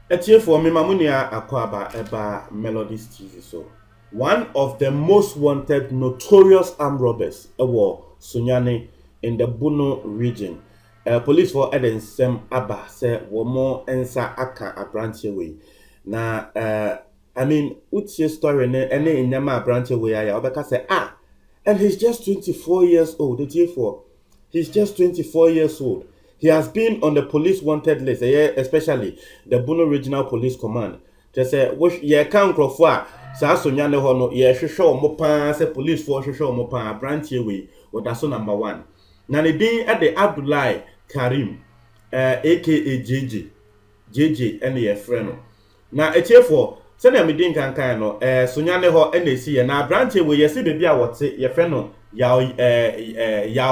Etie for me mamunia akwaba eba Melodies TV so. One of the most wanted notorious armed robbers Sunyani in the Bono region. Police for Eden Sem Abba say womo ensa aka abranche way. Na I mean utie story ne ene inyama abranche way ya obeka say and he's just 24 years old. Etie for he's just 24 years old. He has been on the police wanted list, especially the Bono Regional Police Command. Just say, "Which ye can't crop for." Sa Sonyane hono ye show mo pan say police for show mo pan branch we. What that's number one. Now the day at the Abdullah Karim, aka JJ, and your friend. Now a cheer for. Send me din kan no. Sonyane ho NAC na branch we ye see baby a what say your friend no yao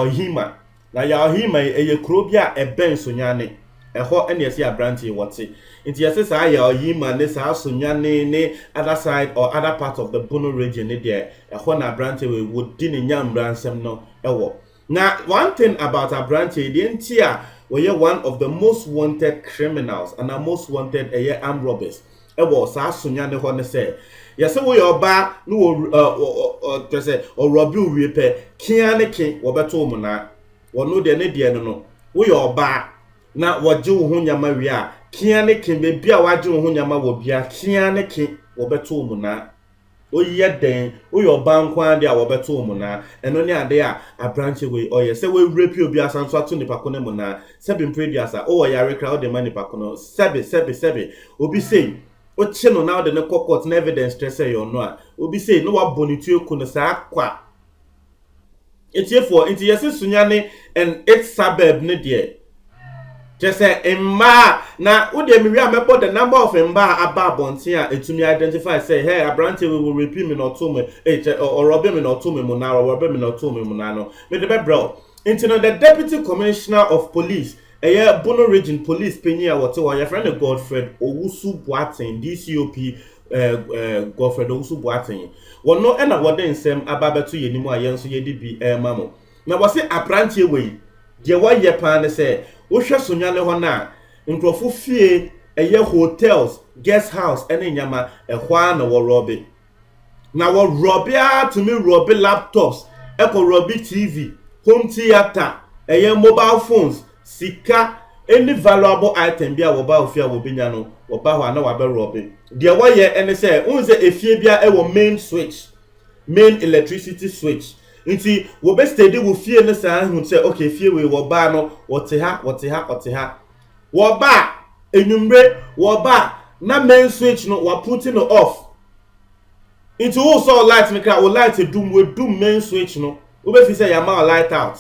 hima. Na ya ohima eye krobia eben Sonyane eho ene yesi abranti wote nti yesi sa ya ohima ne sa Sonyane ne other side or other part of the Bono region ne there eho na abranti we would di ne nyambransem no ewo. Now one thing about abranti the ntia we one of the most wanted criminals and the most wanted armed robbers ewo sa Sonyane ho ne say yesi wo yoba no say o robi wi pe kia ne kin wo beto mu na wono de ne de no wo ye oba na woje wo ho nyama wi a kia ne kin be bia waje wo ho nyama wo bia kia ne kin wo beto mu na oye den wo ye oba nkwan de a wo beto mu na eno ne ade a abranche we oye se we rape obi asanso ato nipa ko ne mu na se be prediasa o yare kra o de mani pa ko no sebe obi sei o che no na o de ne court na evidence stress yo no a obi sei no wa bonitu eku no sa kwa etie for into yesi Sunyane and its suburb ne de just say emma na wo de me wi amebo the number of emba aba bonten a etumi identify say hey abrante we will repeat me not to me or rob me not to me mo na rob me not to me mo na no me de be bro into the deputy commissioner of police Bono region police penny a what your friend Godfred Owusu Boateng DCOP Godfred Owusu Boateng wono e na wode nsem ababeto yenimu ayenso yedi bi mamo na wose aprantie we de wa ye pan se wo hwe Sonyane ho na nkrofo fie hotels guest house ene nyama ehwa na wo robe na wo robe a to me robe laptops robe TV home theater mobile phones sika any valuable item bia wo ba ofia wo benya no wo ba ho na wa be robe de wa ye ene se unze efie bia main switch main electricity switch nti wo be steady wo fie ne sa hu se okay fie we wo ba no wote ha wo ba enumre wo ba na main switch no wa putting it off nti wo so light me kra wo light dum main switch no wo be fi se ya ma light out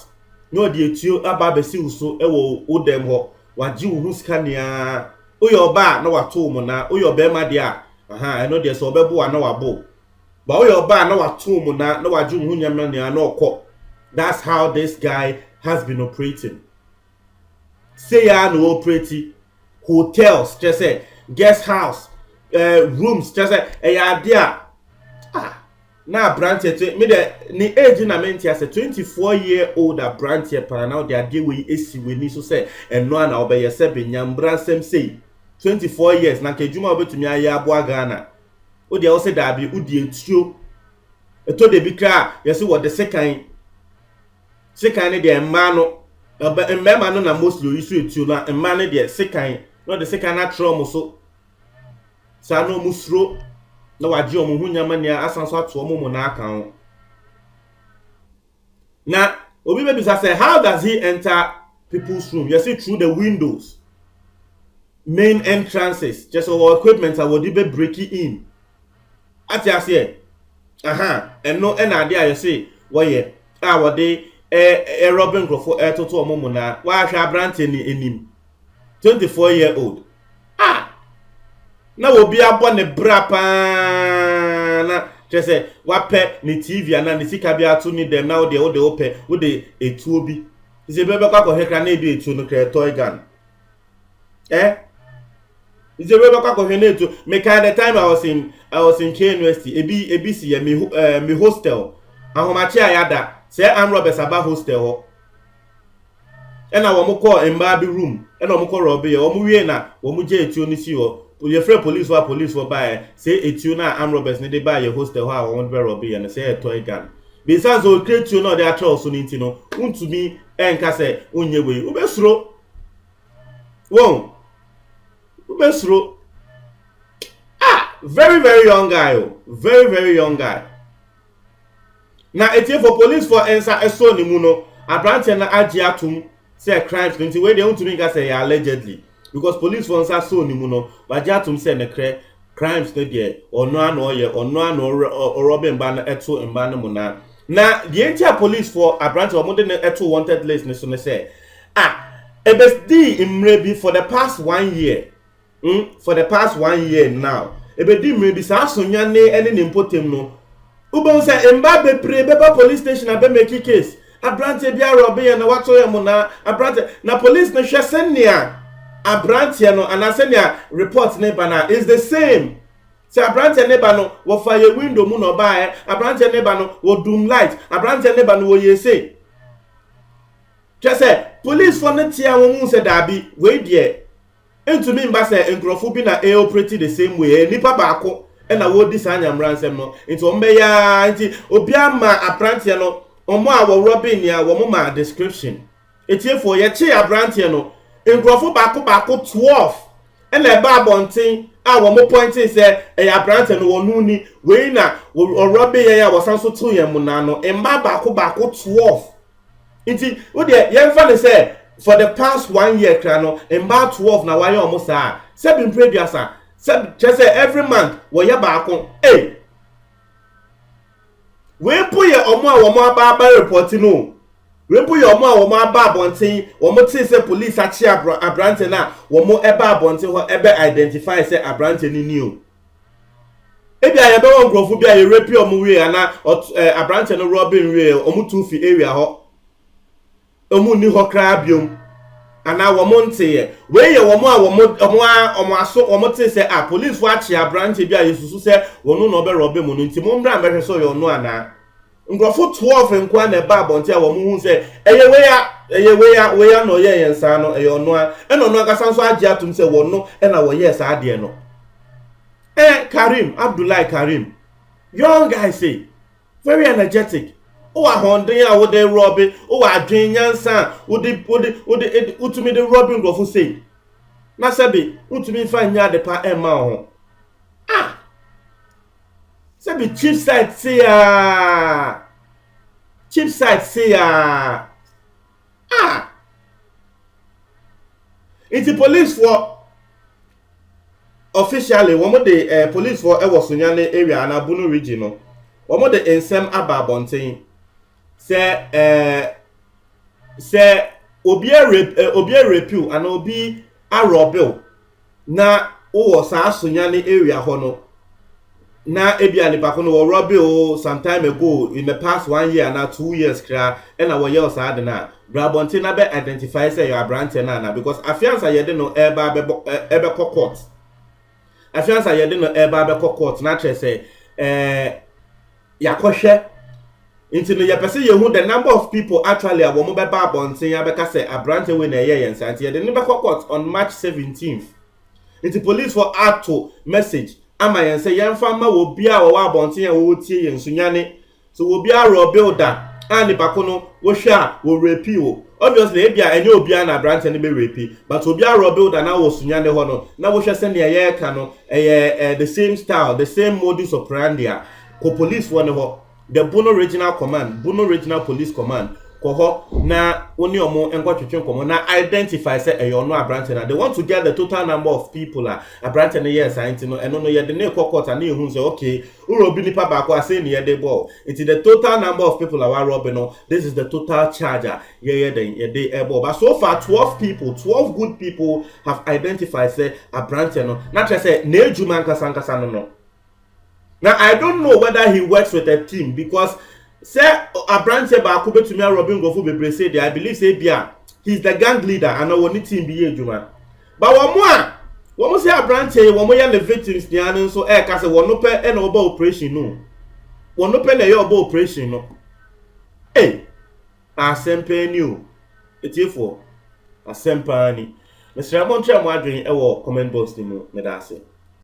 no de etuo aba be si uso wo odem ho waji wo hu skania oyo ba na wato mu na oyo be ma de a eno de so be bo na wabo ba oyo ba na wato mu na waji wo hu nyama ne na okọ. That's how this guy has been operating. Say ya no operate hotels just say guest house rooms just say there na branch me de ni age na menti as a 24-year-old branch para now they are dey we esi we ni so say eno na obeye se benyambra sem say 24 years na kejuma obetumi aye abo Ghana o de o se da bi udi etuo eto de bi kra yesi wo de sekan ne de emma no emma no na mostly isu etuo na emma ne de sekan no de sekan na trom so sa no musro na waji omo hunyama ne asanso ato omo na aka ho na obi be bisa say how does he enter people's room? You see through the windows, main entrances, just our equipment I would be breaking in at ya say and no and idea you say what ye what they Robin Crawford to omo na wa hwa branch ni enim 24-year-old na obi abo ne bra pa na say wape ni TV ana ni sika bia to ni dem na wo de ope wo de etu obi ise bebe kwa ko hekra na edu etu no kre toy gun ise bebe kwa ko he na etu me kind the time I was in K University ebi si me hostel ahomachi ayada say armed robbers aba hostel ho ena wo mo call emba bi room ena wo mo call robbe wo mo wie na wo mo je etuo ni si ho ye free police for buy say etuo na armed robbers ne dey buy your hostel ho a wo mo be robbe na say toy gun besides o create you no dey atro so ni ntino untumi enka say onye we ubesuro won ubesuro very young guy very young guy na etie for police for ensa eso ni mu no abrante na agi atum say crimes nti we dey untumi enka say allegedly because police for ensa so ni mu no agi atum say na crimes no dey ono ano robin ban eto mba no mu na the entire police for abrante omo dey eto wanted list ni so ne say ebesdi imrebi for the past 1 year for the past 1 year now ebedi imrebi sa asonya ne ene ne impotem no ubon say emba be pre beba police station abe make case abrante bia robe na wato ye mu na abrante na police no hwe senia abrante no anasenia report ne bana is the same. Say abrante ne ba no wo fire window mu no ba abrante ne ba no wo doom light abrante ne ba no wo yese just say police for ne tia wo mu say dabi we die entumi mba say enkrofo bi na operate the same way nipa baako na wo di sa nyamransem no nti o mbeya nti obi ama abrante no omo a wo robin ya wo mo ma description etiefo ye che abrante no enkrofo baako 12 eba abonten a wo mo pointing say abrante no wonu ni we na wo robin ya wo san so to yam na no emba baako 12 nti wo de yemfa ne say for the past 1 year krano emba 12 na waye omo sa se bin previousa just say every month wo ye baako we pu ye omo a wo mo aba report no we pu ye omo a wo mo aba abonten wo mo ti say police achi abrante na wo mo eba abonten ho ebe identify say abrante ni o ebi aye be won grofo bi aye rape omo we ana abrante no robin we omo tu fi area ho omo ni ho kra biom ana wo mo nte we ye wo mo a omo aso wo mo te say police for achi abrante bi aye susu say wonu no be robe mo no nti mo mbra mbehwe so yo no ana ngrofo 12 nkwa na ba bonte a wo mo hu say eye we ya no ye yensa no eye ono a eno no akasa so agi atum say wono na wo ye sa ade no Karim Abdullahi Karim young guy say very energetic o wa hondin a wo dey robe o wa adwen nyansa wo de utumi de robe ngrofo say na sabi utumi fa nya de pa ema ho sabi chief side say it's the police for officially one of the police for Ewosonyane area and Abunu region no one of the ensem aba bonten say obi repeal and obi arobel na o sa Asonyane area ho no na ebia ni bako no robe some time ago in the past 1 year na 2 years kra na wo ye osade na brabonte na be identify say your abrante na because afiansa yede no ebe court afiansa yede no ebe court na tre say yakohwe into no yepese ye hu the number of people actually a wo mo be ba bonte ya be ka say abrante we na ye yensa ante yede no be court on March 17th into police for auto message ama yen say yen fa ma wo bia wo wa bonten yen wo tie yen sunyane so wo bia ro builder ani bako no wo hwa wo repi wo obviously ebia enye obia na branch ne be repi but obia ro builder na wo sunyane ho no na wo hwa se ne ye ka no the same style the same modus operandi ko police one ho the Bono Regional Command Bono Regional Police Command ko na oni omo enkwatwetwe komo na identify say eyono abrante na they want to get the total number of people abrante na yes anti no eno no ye de na ekokota na ehun say okay urobi nipa ba ko ase ne ye de ball it is the total number of people are robbing no this is the total charger ye de ebo but so far 12 good people have identified say abrante no na try say na ejuma nkasa no now I don't know whether he works with a team because say abrante ba ko betumi Robin Gofu bebre say I believe say bia he's the gang leader and our team be ejuma but wo mo say abrante wo mo ya the victims ni anu so ka say wo no pe na oba operation no wo no pe na ye oba operation no Hey, asɛmpa ni o. Etiefo, asɛmpa ni. Mr. Montreal mo adwen e wo comment box ni mu medase.